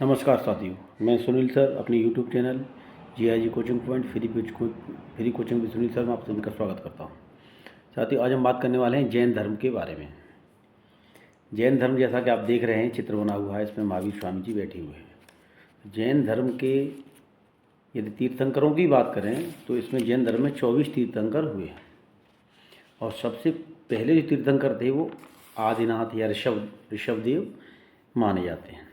नमस्कार साथियों, मैं सुनील सर अपने YouTube channel GIG coaching point free coaching with Sunil sir में आप सभी का स्वागत करता हूं। साथियों, आज हम बात करने वाले हैं जैन धर्म के बारे में। जैन धर्म, जैसा कि आप देख रहे हैं, चित्र बना हुआ है, इसमें महावीर स्वामी जी बैठे हुए हैं। जैन धर्म के यदि तीर्थंकरों की बात करें तो इसमें जैन धर्म में 24 तीर्थंकर हुए हैं और सबसे पहले जो तीर्थंकर थे वो आदिनाथ या ऋषभदेव माने जाते हैं।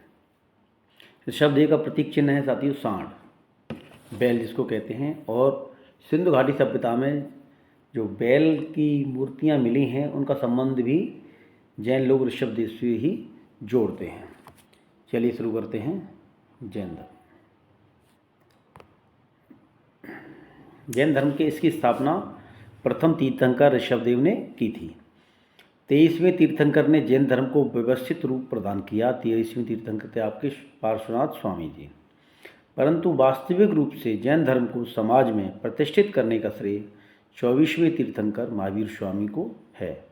ऋषभदेव का प्रतीक चिन्ह है साथियों सांड, बैल जिसको कहते हैं। और सिंधु घाटी सभ्यता में जो बैल की मूर्तियां मिली हैं उनका संबंध भी जैन लोग ऋषभदेव से ही जोड़ते हैं। चलिए शुरू करते हैं। जैन धर्म के इसकी स्थापना प्रथम तीर्थंकर ऋषभदेव ने की थी। 23वें तीर्थंकर ने जैन धर्म को व्यवस्थित रूप प्रदान किया। 23वें तीर्थंकर थे आपके पार्श्वनाथ स्वामी जी। परंतु वास्तविक रूप से जैन धर्म को समाज में प्रतिष्ठित करने का श्रेय 24वें तीर्थंकर महावीर स्वामी को है।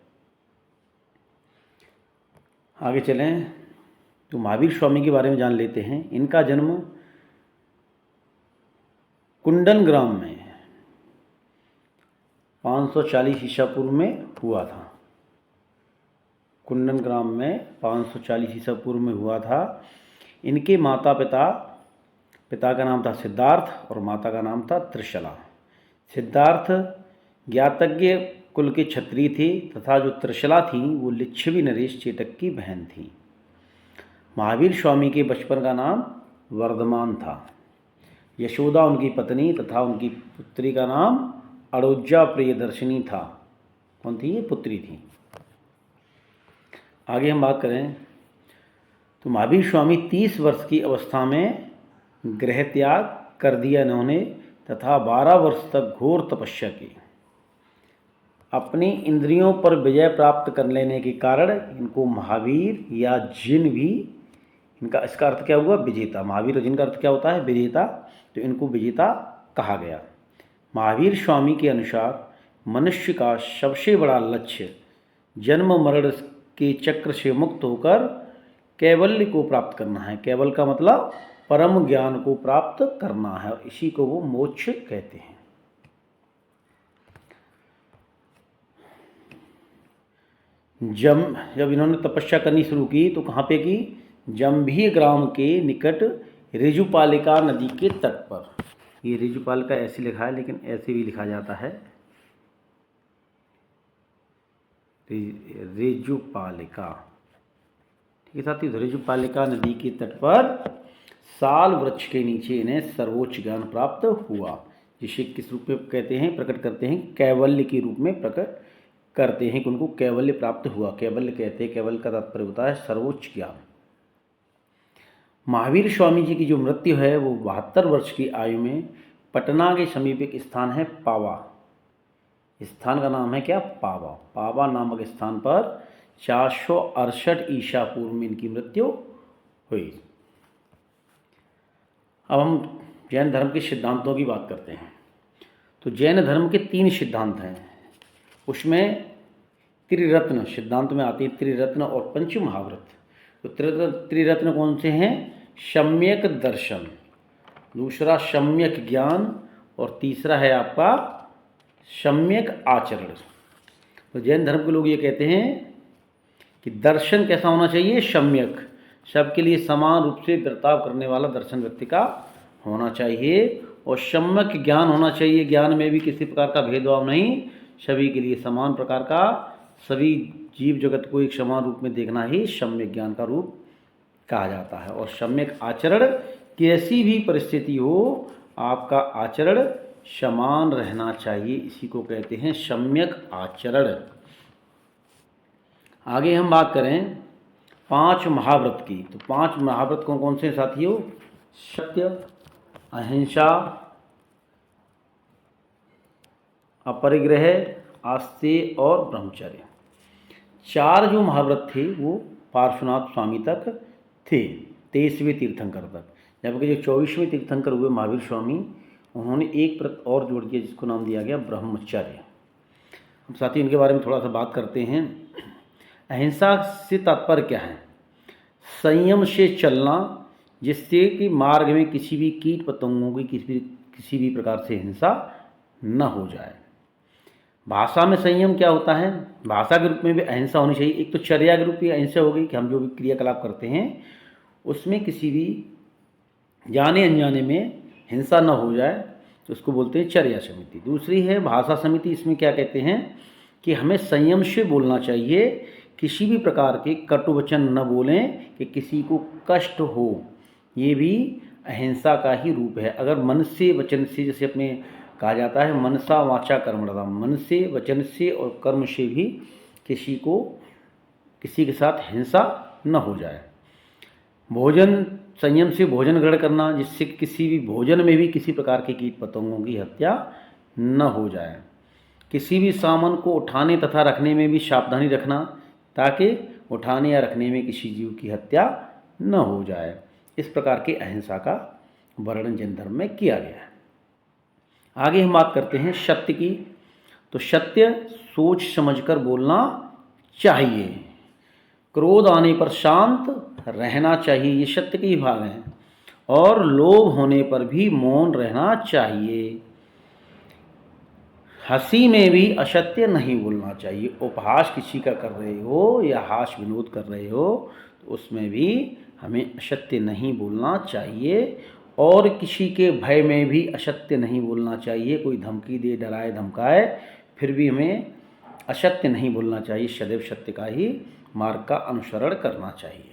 आगे चलें तो महावीर स्वामी के बारे में जान लेते हैं। इनका जन्म कुंडन ग्राम में 540 ईसा पूर्व में हुआ था। कुंडन ग्राम में 540 ईसा पूर्व में हुआ था। इनके पिता का नाम था सिद्धार्थ और माता का नाम था त्रिशला। सिद्धार्थ ज्ञातज्ञ कुल के क्षत्रिय थे तथा जो त्रिशला थी वो लिच्छवी नरेश चेतक की बहन थी। महावीर स्वामी के बचपन का नाम वर्धमान था। यशोदा उनकी पत्नी तथा उनकी पुत्री का नाम अड़ोज्जा प्रियदर्शिनी था। कौन थी ये? पुत्री थी। आगे हम बात करें तो महावीर स्वामी 30 वर्ष की अवस्था में गृह त्याग कर दिया इन्होंने तथा 12 वर्ष तक घोर तपस्या की। अपनी इंद्रियों पर विजय प्राप्त कर लेने के कारण इनको महावीर या जिन भी, इसका अर्थ क्या हुआ? विजेता। महावीर और जिन का अर्थ क्या होता है? विजेता। तो इनको विजेता कहा गया। महावीर स्वामी के अनुसार मनुष्य का सबसे बड़ा लक्ष्य जन्म मरण के चक्र से मुक्त होकर कैवल्य को प्राप्त करना है। कैवल्य का मतलब परम ज्ञान को प्राप्त करना है, इसी को वो मोक्ष कहते हैं। जब इन्होंने तपस्या करनी शुरू की तो कहाँ पे की? जंभी ग्राम के निकट ऋजुपालिका नदी के तट पर। ये ऋजुपालिका ऐसे लिखा है लेकिन ऐसे भी लिखा जाता है ऋजुपालिका। ठीक है साथियों, ऋजुपालिका नदी के तट पर साल वृक्ष के नीचे इन्हें सर्वोच्च ज्ञान प्राप्त हुआ, जिसे किस रूप में कहते हैं? प्रकट करते हैं, कैवल्य के रूप में प्रकट करते हैं कि उनको कैवल्य प्राप्त हुआ। कैवल्य कहते हैं, कैवल्य का तात्पर्य होता है सर्वोच्च ज्ञान। महावीर स्वामी जी की जो मृत्यु है वो 72 वर्ष की आयु में पटना के समीप एक स्थान है पावा। स्थान का नाम है क्या? पावा। पावा नामक स्थान पर 468 ईसा पूर्व में इनकी मृत्यु हुई। अब हम जैन धर्म के सिद्धांतों की बात करते हैं। तो जैन धर्म के 3 सिद्धांत हैं। उसमें त्रिरत्न सिद्धांत में आती है, त्रिरत्न और पंच महाव्रत। तो त्रिरत्न कौन से हैं? सम्यक दर्शन, दूसरा सम्यक ज्ञान और तीसरा है आपका सम्यक आचरण। तो जैन धर्म के लोग ये कहते हैं कि दर्शन कैसा होना चाहिए? सम्यक, सबके लिए समान रूप से बर्ताव करने वाला दर्शन व्यक्ति का होना चाहिए। और सम्यक ज्ञान होना चाहिए, ज्ञान में भी किसी प्रकार का भेदभाव नहीं, सभी के लिए समान प्रकार का, सभी जीव जगत को एक समान रूप में देखना ही सम्यक ज्ञान का रूप कहा जाता है। और सम्यक आचरण, कैसी भी परिस्थिति हो आपका आचरण समान रहना चाहिए, इसी को कहते हैं सम्यक आचरण। आगे हम बात करें 5 महाव्रत की। तो 5 महाव्रत कौन कौन से साथियों? सत्य, अहिंसा, अपरिग्रह, आस्तेय और ब्रह्मचर्य। 4 जो महाव्रत थे वो पार्श्वनाथ स्वामी तक थे, 23वें तीर्थंकर तक। जबकि जो 24वें तीर्थंकर हुए महावीर स्वामी, उन्होंने एक व्रत और जोड़ दिया जिसको नाम दिया गया ब्रह्मचर्य। हम साथियों इनके बारे में थोड़ा सा बात करते हैं। अहिंसा से तात्पर्य क्या है? संयम से चलना, जिससे कि मार्ग में किसी भी कीट पतंगों की किसी भी प्रकार से हिंसा न हो जाए। भाषा में संयम क्या होता है? भाषा के रूप में भी अहिंसा होनी चाहिए। एक तो चर्या के रूप में अहिंसा होगी कि हम जो भी क्रियाकलाप करते हैं उसमें किसी भी जाने अनजाने में हिंसा न हो जाए, तो उसको बोलते हैं चर्या समिति। दूसरी है भाषा समिति। इसमें क्या कहते हैं कि हमें संयम से बोलना चाहिए, किसी भी प्रकार के कटु वचन न बोलें कि किसी को कष्ट हो। ये भी अहिंसा का ही रूप है। अगर मन से वचन से, जैसे अपने कहा जाता है मनसा वाचा कर्मणा, मन से वचन से और कर्म से भी किसी के साथ हिंसा न हो जाए। भोजन, संयम से भोजन ग्रहण करना, जिससे किसी भी भोजन में भी किसी प्रकार के कीट पतंगों की हत्या न हो जाए। किसी भी सामान को उठाने तथा रखने में भी सावधानी रखना, ताकि उठाने या रखने में किसी जीव की हत्या न हो जाए। इस प्रकार की अहिंसा का वर्णन जैन धर्म में किया गया है। आगे हम बात करते हैं सत्य की। तो सत्य सोच समझकर बोलना चाहिए। क्रोध आने पर शांत रहना चाहिए, ये सत्य के ही भाग हैं। और लोभ होने पर भी मौन रहना चाहिए। हंसी में भी असत्य नहीं बोलना चाहिए। उपहास किसी का कर रहे हो या हास विनोद कर रहे हो तो उसमें भी हमें असत्य नहीं बोलना चाहिए। और किसी के भय में भी असत्य नहीं बोलना चाहिए। कोई धमकी दे, डराए धमकाए, फिर भी हमें असत्य नहीं बोलना चाहिए। सदैव सत्य का ही मार्ग का अनुसरण करना चाहिए।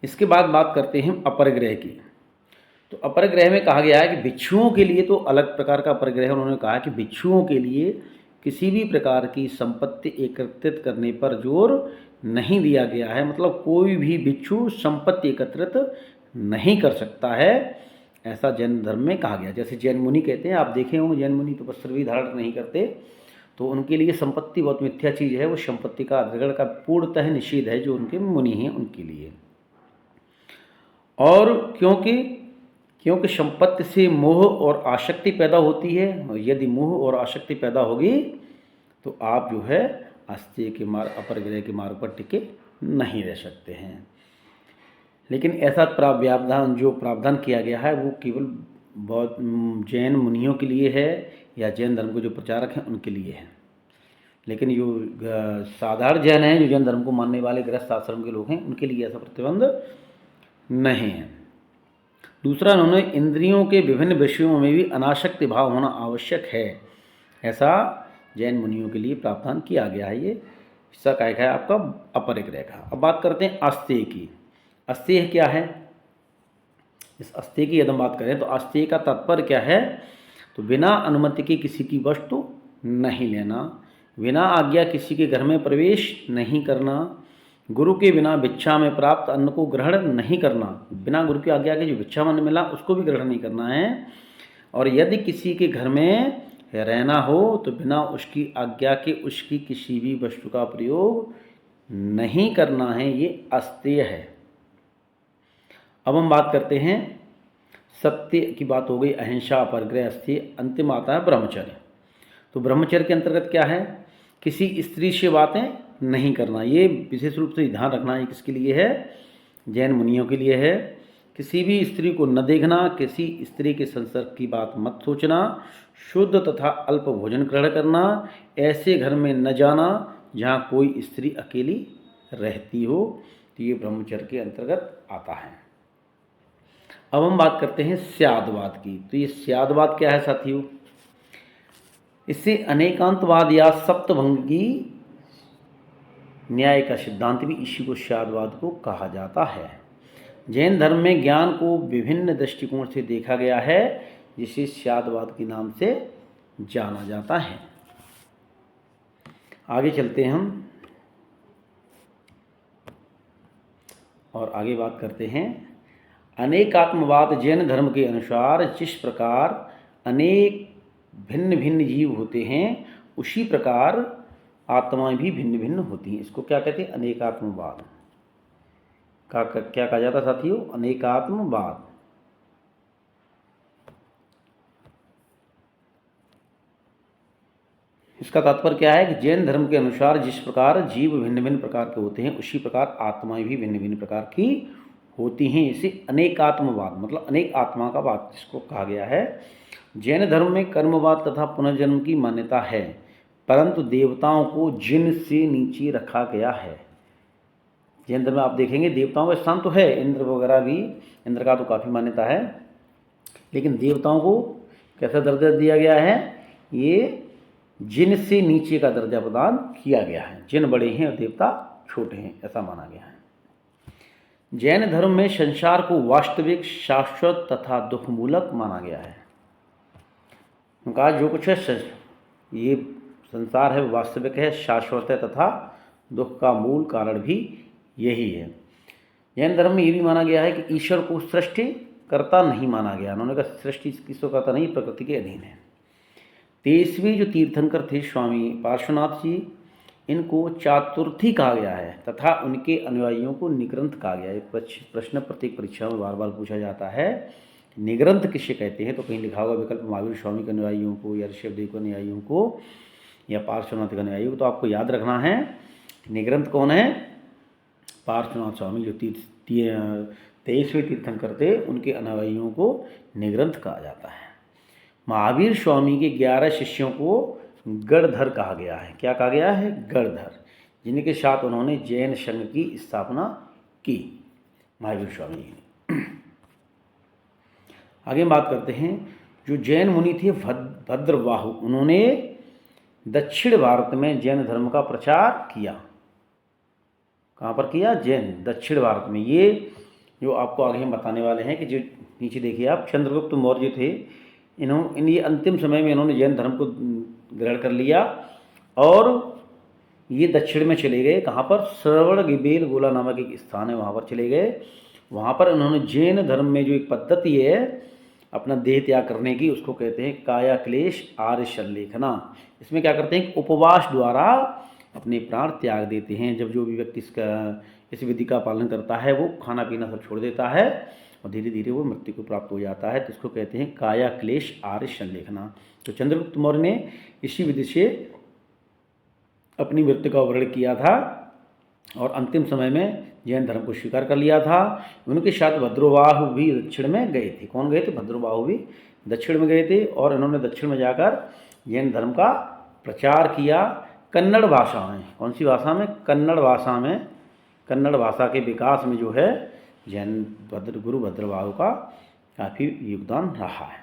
इसके बाद बात करते हैं अपरिग्रह की। तो अपरिग्रह में कहा गया है कि भिक्षुओं के लिए तो अलग प्रकार का अपरिग्रह। उन्होंने कहा कि भिक्षुओं के लिए किसी भी प्रकार की संपत्ति एकत्रित करने पर जोर नहीं दिया गया है। मतलब कोई भी भिक्षु संपत्ति एकत्रित नहीं कर सकता है, ऐसा जैन धर्म में कहा गया। जैसे जैन मुनि कहते हैं, आप देखे होंगे जैन मुनि तो वस्त्र भी धारण नहीं करते, तो उनके लिए संपत्ति बहुत मिथ्या चीज़ है। वो संपत्ति का अधिग्रहण का पूर्णतः निषेध है जो उनके मुनि हैं उनके लिए। और क्योंकि संपत्ति से मोह और आसक्ति पैदा होती है, और यदि मोह और आसक्ति पैदा होगी तो आप जो है आस्तिक के मार्ग, अपरिग्रह के मार्ग पर टिके नहीं रह सकते हैं। लेकिन ऐसा प्रावधान किया गया है वो केवल बहुत जैन मुनियों के लिए है या जैन धर्म के जो प्रचारक हैं उनके लिए है। लेकिन जो साधारण जैन हैं, जो जैन धर्म को मानने वाले गृहस्थ आश्रम के लोग हैं, उनके लिए ऐसा प्रतिबंध नहीं है। दूसरा, उन्होंने इंद्रियों के विभिन्न विषयों में भी अनासक्ति भाव होना आवश्यक है, ऐसा जैन मुनियों के लिए प्रावधान किया गया है। ये हिस्सा का है आपका अपरिग्रह का। अब बात करते हैं अस्तेय की। अस्तेय क्या है? इस अस्तेय की यदि हम बात करें तो अस्तेय का तात्पर्य क्या है? तो बिना अनुमति के किसी की वस्तु नहीं लेना, बिना आज्ञा किसी के घर में प्रवेश नहीं करना, गुरु के बिना भिक्षा में प्राप्त अन्न को ग्रहण नहीं करना, बिना गुरु की आज्ञा के जो भिक्षा में मिला उसको भी ग्रहण नहीं करना है। और यदि किसी के घर में रहना हो तो बिना उसकी आज्ञा के उसकी किसी भी वस्तु का प्रयोग नहीं करना है। ये अस्तेय है। अब हम बात करते हैं सत्य की। बात हो गई अहिंसा, अपरिग्रह, अस्तेय। अंतिम आता है ब्रह्मचर्य। तो ब्रह्मचर्य के अंतर्गत क्या है? किसी स्त्री से बातें नहीं करना। ये विशेष रूप से ध्यान रखना है। किसके लिए है? जैन मुनियों के लिए है। किसी भी स्त्री को न देखना, किसी स्त्री के संसर्ग की बात मत सोचना, शुद्ध तथा अल्प भोजन ग्रहण करना, ऐसे घर में न जाना जहाँ कोई स्त्री अकेली रहती हो। तो ये ब्रह्मचर्य के अंतर्गत आता है। अब हम बात करते हैं स्यादवाद की। तो ये स्यादवाद क्या है साथियों? इससे अनेकांतवाद या सप्तभंगी न्याय का सिद्धांत भी इसी को स्यादवाद को कहा जाता है। जैन धर्म में ज्ञान को विभिन्न दृष्टिकोण से देखा गया है, जिसे स्यादवाद के नाम से जाना जाता है। आगे चलते हैं हम और आगे बात करते हैं अनेकात्मवाद। जैन धर्म के अनुसार जिस प्रकार अनेक भिन्न भिन्न जीव होते हैं, उसी प्रकार आत्माएं भी भिन्न भिन्न होती हैं। इसको क्या कहते हैं? अनेकात्मवाद का क्या कहा जाता है साथियों? अनेकात्मवाद। इसका तात्पर्य क्या है कि जैन धर्म के अनुसार जिस प्रकार जीव भिन्न भिन्न प्रकार के होते हैं, उसी प्रकार आत्माएं भी भिन्न भिन्न प्रकार की होती हैं। इसे अनेकात्मवाद मतलब अनेक आत्मा का वाद जिसको कहा गया है। जैन धर्म में कर्मवाद तथा पुनर्जन्म की मान्यता है, परंतु देवताओं को जिन से नीचे रखा गया है। जैन धर्म में आप देखेंगे देवताओं का स्थान तो है, इंद्र वगैरह भी, इंद्र का तो काफ़ी मान्यता है, लेकिन देवताओं को कैसा दर्जा दिया गया है, ये जिन से नीचे का दर्जा प्रदान किया गया है। जिन बड़े हैं और देवता छोटे हैं, ऐसा माना गया है। जैन धर्म में संसार को वास्तविक, शाश्वत तथा दुखमूलक माना गया है। उनका जो कुछ है ये संसार है वास्तविक है, शाश्वत है तथा दुख का मूल कारण भी यही है। जैन धर्म में ये भी माना गया है कि ईश्वर को सृष्टि कर्ता नहीं माना गया। उन्होंने कहा सृष्टि ईश्वर कर्ता नहीं, प्रकृति के अधीन है। 23वें जो तीर्थंकर थे स्वामी पार्श्वनाथ जी, इनको चातुर्थी कहा गया है तथा उनके अनुयायियों को निग्रंथ कहा गया है। प्रश्न प्रत्येक परीक्षा में बार बार पूछा जाता है, निग्रंथ किसे कहते हैं? तो कहीं लिखा होगा विकल्प महावीर स्वामी के अनुयायियों को या ऋषभदेव के अनुयायियों को या पार्श्वनाथ के अनुयायियों को। तो आपको याद रखना है निग्रंथ कौन है? पार्श्वनाथ स्वामी जो 23वें तीर्थंकर थे, उनके अनुयायियों को निग्रंथ कहा जाता है। महावीर स्वामी के 11 शिष्यों को गणधर कहा गया है। क्या कहा गया है? गणधर, जिनके साथ उन्होंने जैन संघ की स्थापना की, महावीर स्वामी जी ने। आगे बात करते हैं, जो जैन मुनि थे भद्रबाहु, उन्होंने दक्षिण भारत में जैन धर्म का प्रचार किया। कहाँ पर किया? जैन दक्षिण भारत में। ये जो आपको आगे हम बताने वाले हैं कि जो नीचे देखिए आप, चंद्रगुप्त मौर्य थे, ये अंतिम समय में इन्होंने जैन धर्म को ग्रहण कर लिया और ये दक्षिण में चले गए। कहाँ पर? श्रवणबेल गोला नामक एक स्थान है, वहाँ पर चले गए। वहाँ पर उन्होंने जैन धर्म में जो एक पद्धति है अपना देह त्याग करने की, उसको कहते हैं काया क्लेश आर्य संलेखना। इसमें क्या करते हैं? उपवास द्वारा अपने प्राण त्याग देते हैं। जब जो भी व्यक्ति इस विधि का पालन करता है वो खाना पीना सब छोड़ देता है और धीरे धीरे वो मृत्यु को प्राप्त हो जाता है। तो इसको कहते हैं काया क्लेश आर्य संलेखना। तो चंद्रगुप्त मौर्य ने इसी विधि से अपनी मृत्यु का वर्णन किया था और अंतिम समय में जैन धर्म को स्वीकार कर लिया था। उनके साथ भद्रबाहु भी दक्षिण में गए थे। कौन गए थे? भद्रबाहु भी दक्षिण में गए थे और इन्होंने दक्षिण में जाकर जैन धर्म का प्रचार किया कन्नड़ भाषा में। कौन सी भाषा में? कन्नड़ भाषा में। कन्नड़ भाषा के विकास में जो है जैन गुरु भद्रबाहु का काफ़ी योगदान रहा है।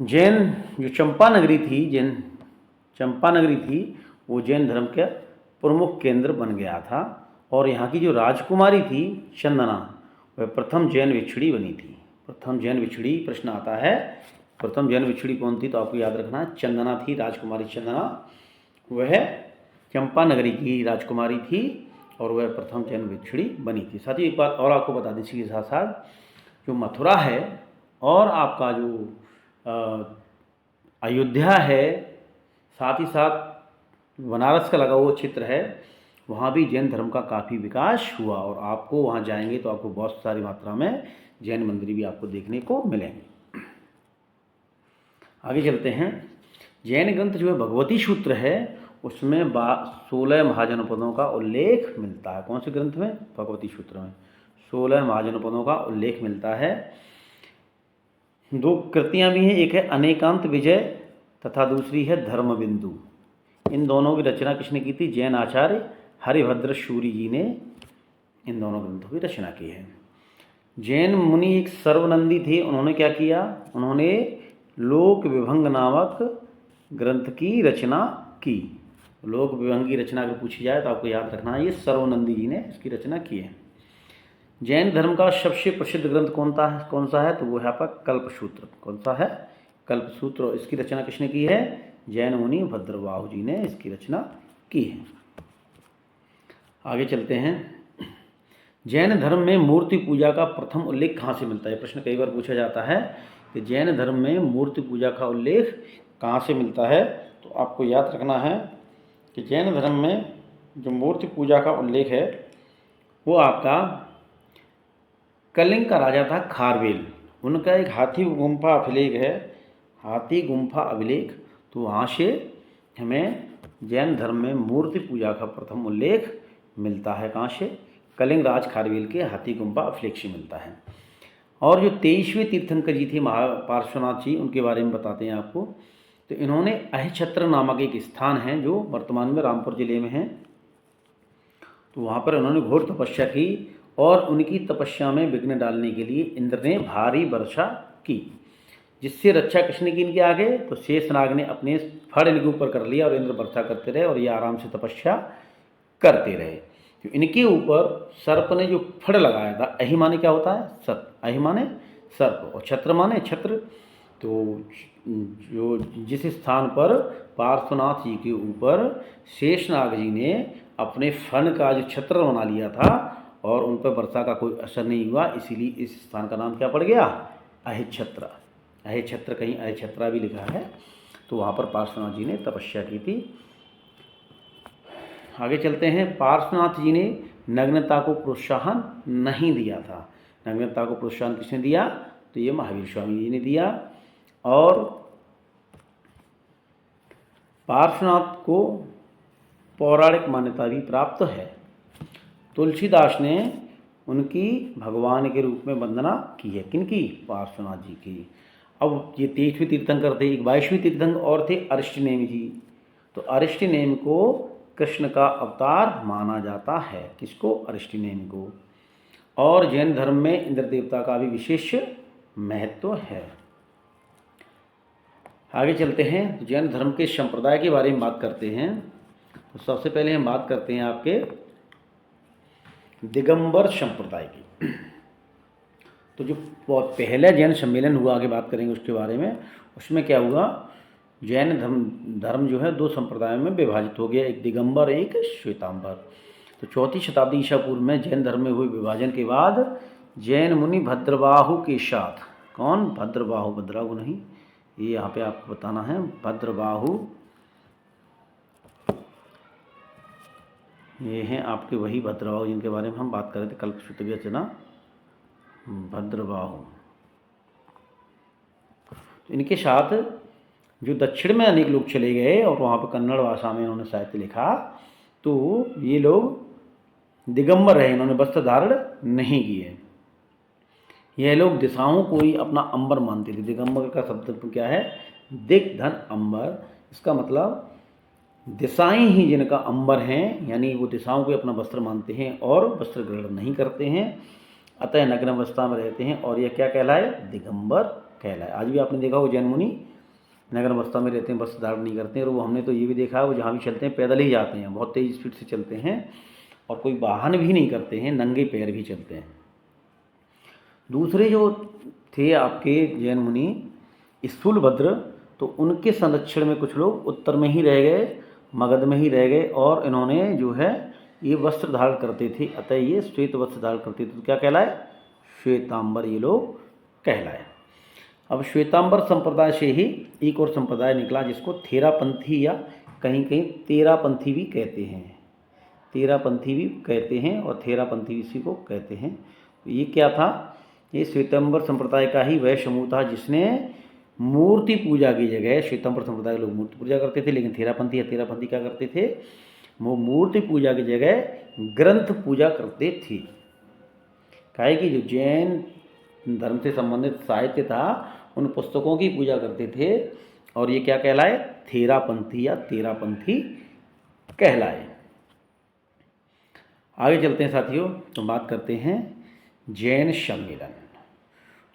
जैन जो चंपा नगरी थी वो जैन धर्म के प्रमुख केंद्र बन गया था और यहाँ की जो राजकुमारी थी चंदना, वह प्रथम जैन भिक्षुणी बनी थी। प्रथम जैन भिक्षुणी प्रश्न आता है, प्रथम जैन भिक्षुणी कौन थी? तो आपको याद रखना है चंदना थी, राजकुमारी चंदना। वह चंपा नगरी की राजकुमारी थी और वह प्रथम जैन भिक्षुणी बनी थी। साथ ही एक बात और आपको बता दें इसी के साथ साथ, जो मथुरा है और आपका जो अयोध्या है, साथ ही साथ बनारस का लगा हुआ क्षेत्र है, वहाँ भी जैन धर्म का काफ़ी विकास हुआ और आपको वहाँ जाएंगे तो आपको बहुत सारी मात्रा में जैन मंदिर भी आपको देखने को मिलेंगे। आगे चलते हैं। जैन ग्रंथ जो है भगवती सूत्र है, उसमें 16 महाजनपदों का उल्लेख मिलता है। कौन से ग्रंथ में? भगवती सूत्र में 16 महाजनपदों का उल्लेख मिलता है। 2 कृतियाँ भी हैं, एक है अनेकांत विजय तथा दूसरी है धर्म बिंदु। इन दोनों की रचना किसने की थी? जैन आचार्य हरिभद्र सूरी जी ने इन दोनों ग्रंथों की रचना की है। जैन मुनि एक सर्वनंदी थे, उन्होंने क्या किया? उन्होंने लोक विभंग नामक ग्रंथ की रचना की। लोक विभंग की रचना अगर पूछी जाए तो आपको याद रखना है ये सर्वनंदी जी ने इसकी रचना की है। जैन धर्म का सबसे प्रसिद्ध ग्रंथ कौन सा है? तो वो है आपका कल्पसूत्र। कौन सा है? कल्पसूत्र। इसकी रचना किसने की है? जैन मुनि भद्रबाहु जी ने इसकी रचना की है। आगे चलते हैं। जैन धर्म में मूर्ति पूजा का प्रथम उल्लेख कहाँ से मिलता है? प्रश्न कई बार पूछा जाता है कि जैन धर्म में मूर्ति पूजा का उल्लेख कहाँ से मिलता है? तो आपको याद रखना है कि जैन धर्म में जो मूर्ति पूजा का उल्लेख है वो आपका कलिंग का राजा था खारवेल, उनका एक हाथी गुम्फा अभिलेख है, हाथी गुम्फा अभिलेख। तो वहाँ से हमें जैन धर्म में मूर्ति पूजा का प्रथम उल्लेख मिलता है। कहाँ से? कलिंग राज खारवेल के हाथी गुम्बा अफलेक्शी मिलता है। और जो 23वें तीर्थंकर जी थे पार्श्वनाथ जी, उनके बारे में बताते हैं आपको। तो इन्होंने अहिछत्र नामक एक स्थान है जो वर्तमान में रामपुर जिले में है। तो वहाँ पर उन्होंने घोर तपस्या की और उनकी तपस्या में विघ्न डालने के लिए इंद्र ने भारी वर्षा की, जिससे रक्षा किसने की इनके आगे? तो शेषनाग ने अपने फड़ इनके ऊपर कर लिया और इंद्र वर्षा करते रहे और ये आराम से तपस्या करते रहे। तो इनके ऊपर सर्प ने जो फड़ लगाया था, अहि माने क्या होता है? सर्प। अहि माने सर्प और छत्र माने छत्र। तो जो जिस स्थान पर पार्श्वनाथ जी के ऊपर शेषनाग जी ने अपने फण का जो छत्र बना लिया था और उन पर वर्षा का कोई असर नहीं हुआ, इसीलिए इस स्थान का नाम क्या पड़ गया? अहिछत्र। अहिछत्र, कहीं अहिछत्रा भी लिखा है। तो वहाँ पर पार्श्वनाथ जी ने तपस्या की थी। आगे चलते हैं। पार्श्वनाथ जी ने नग्नता को प्रोत्साहन नहीं दिया था। नग्नता को प्रोत्साहन किसने दिया? तो ये महावीर स्वामी जी ने दिया। और पार्श्वनाथ को पौराणिक मान्यता भी प्राप्त है। तुलसीदास ने उनकी भगवान के रूप में वंदना की है। किनकी? पार्श्वनाथ जी की। अब ये 23वें तीर्थंकर थे। एक 22वें तीर्थंकर और थे अरिष्टनेमि जी। तो अरिष्टनेमि को कृष्ण का अवतार माना जाता है। किसको? अरिष्टनेमि को। और जैन धर्म में इंद्र देवता का भी विशेष महत्व है। आगे चलते हैं। जैन धर्म के संप्रदाय के बारे में बात करते हैं। तो सबसे पहले हम बात करते हैं आपके दिगंबर संप्रदाय की। तो जो पहला जैन सम्मेलन हुआ, आगे बात करेंगे उसके बारे में। उसमें क्या हुआ? जैन धर्म जो है 2 संप्रदायों में विभाजित हो गया, एक दिगंबर एक श्वेतांबर। तो 4वीं शताब्दी ईसा पूर्व में जैन धर्म में हुए विभाजन के बाद जैन मुनि भद्रबाहु के साथ, कौन? भद्रबाहु, भद्राहु नहीं, ये यहाँ पे आपको बताना है। भद्रबाहु ये हैं आपके वही भद्रबाहु जिनके बारे में हम बात कर रहे थे कल्पसूत्र की रचना। भद्रबाहु, तो इनके साथ जो दक्षिण में अनेक लोग चले गए और वहाँ पर कन्नड़ भाषा में इन्होंने साहित्य लिखा। तो ये लोग दिगंबर रहे, इन्होंने वस्त्र धारण नहीं किए। यह लोग दिशाओं को ही अपना अंबर मानते थे। दिगंबर का शब्द क्या है? दिक धन अंबर। इसका मतलब दिशाएं ही जिनका अंबर हैं, यानी वो दिशाओं को अपना वस्त्र मानते हैं और वस्त्र ग्रहण नहीं करते हैं, अतः नग्न अवस्था में रहते हैं। और यह क्या कहलाए? दिगंबर कहलाए। आज भी आपने देखा हो जैन मुनि नग्न अवस्था में रहते हैं, वस्त्र धारण नहीं करते हैं। और वो हमने तो ये भी देखा है, वो जहाँ भी चलते हैं पैदल ही जाते हैं, बहुत तेज स्पीड से चलते हैं और कोई वाहन भी नहीं करते हैं, नंगे पैर भी चलते हैं। दूसरे जो थे आपके जैन मुनि स्थूलभद्र, तो उनके संरक्षण में कुछ लोग उत्तर में ही रह गए, मगध में ही रह गए और इन्होंने जो है ये वस्त्र धारण करते थे, अतः ये श्वेत वस्त्र धारण करते थे। तो क्या कहलाए? श्वेतांबर ये लोग कहलाए। अब श्वेतांबर संप्रदाय से ही एक और संप्रदाय निकला जिसको थेरापंथी या कहीं कहीं तेरापंथी भी कहते हैं। तेरापंथी भी कहते हैं और थेरापंथी इसी को कहते हैं। तो ये क्या था? ये श्वेतांबर संप्रदाय का ही वह समूह था जिसने मूर्ति पूजा की जगह, श्वेतांबर संप्रदाय के लोग मूर्ति पूजा करते थे, लेकिन तेरापंथी क्या करते थे? वो मूर्ति पूजा की जगह ग्रंथ पूजा करते थे। काहे कि जो जैन धर्म से संबंधित साहित्य था उन पुस्तकों की पूजा करते थे और ये क्या कहलाए? थेरापंथी या तेरापंथी कहलाए। आगे चलते हैं साथियों, तो बात करते हैं जैन सम्मेलन।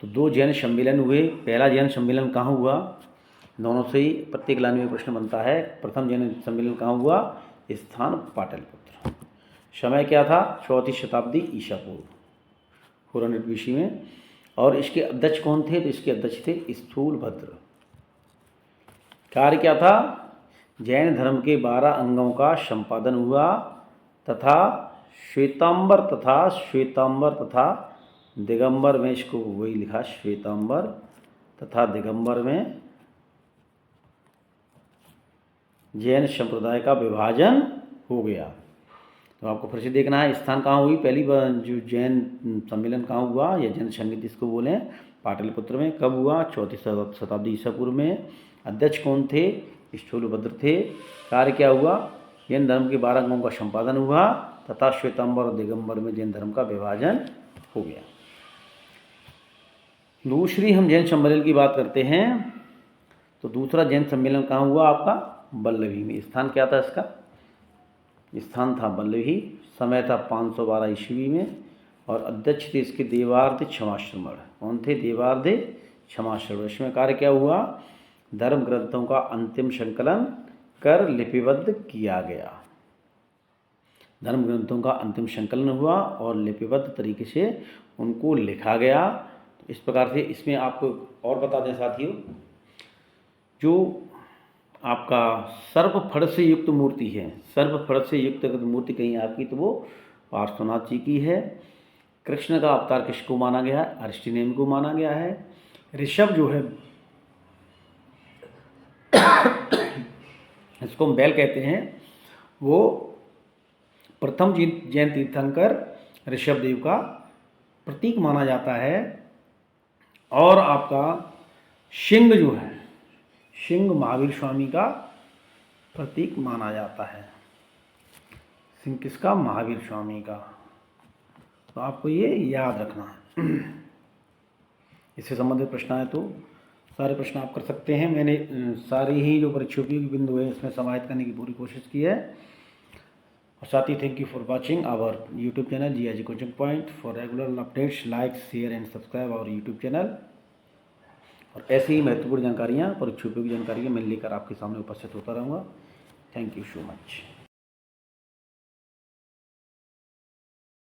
तो 2 जैन सम्मेलन हुए। पहला जैन सम्मेलन कहाँ हुआ? दोनों से ही प्रत्येक लाइन में प्रश्न बनता है। प्रथम जैन सम्मेलन कहाँ हुआ? स्थान पाटलिपुत्र। समय क्या था? 4वीं शताब्दी ईसा पूर्व, 400 BC में। और इसके अध्यक्ष कौन थे? तो इसके अध्यक्ष थे स्थूलभद्र। कार्य क्या था? जैन धर्म के 12 अंगों का संपादन हुआ तथा श्वेतांबर तथा दिगंबर में, इसको वही लिखा श्वेतांबर तथा दिगंबर में जैन संप्रदाय का विभाजन हो गया। तो आपको फिर से देखना है स्थान कहाँ हुई। पहली बार जो जैन सम्मेलन कहाँ हुआ या जैन संगीत इसको बोलें, पाटलिपुत्र में। कब हुआ? 4वीं शताब्दी ईसा पूर्व में। अध्यक्ष कौन थे? स्थूलभद्र थे। कार्य क्या हुआ? जैन धर्म के 12 अंगों का संपादन हुआ तथा श्वेतांबर और दिगंबर में जैन धर्म का विभाजन हो गया। दूसरी हम जैन सम्मेलन की बात करते हैं तो दूसरा जैन सम्मेलन कहाँ हुआ आपका? वल्लभी में। स्थान क्या था इसका? स्थान था वल्लभी, समय था 512 ईस्वी में और अध्यक्ष थे इसके देवार्ध क्षमाश्रमण। कौन थे? देवार्ध क्षमाश्रमण। इसमें कार्य क्या हुआ? धर्म ग्रंथों का अंतिम संकलन कर लिपिबद्ध किया गया। धर्म ग्रंथों का अंतिम संकलन हुआ और लिपिबद्ध तरीके से उनको लिखा गया। इस प्रकार से इसमें आपको और बता दें साथियों, जो आपका सर्पफड़ से युक्त मूर्ति है, सर्पफड़ से युक्त अगर मूर्ति कहीं आपकी तो वो पार्श्वनाथ जी की है। कृष्ण का अवतार किसको माना गया है? अरिष्टनेम को माना गया है। ऋषभ जो है इसको हम बैल कहते हैं, वो प्रथम जैन तीर्थंकर ऋषभ देव का प्रतीक माना जाता है। और आपका सिंह जो है, सिंह महावीर स्वामी का प्रतीक माना जाता है। सिंह किसका? महावीर स्वामी का। तो आपको ये याद रखना है। इससे संबंधित प्रश्न आए तो सारे प्रश्न आप कर सकते हैं। मैंने सारी ही जो परीक्षोपयोगी बिंदु है इसमें समाहित करने की पूरी कोशिश की है। और साथ ही thank you for watching our YouTube channel GIG coaching point. For regular updates like share and subscribe our YouTube channel. और ऐसी ही महत्वपूर्ण जानकारियाँ, परीक्षोपयोगी जानकारियाँ मैं लेकर आपके सामने उपस्थित होता रहूँगा। Thank you so much.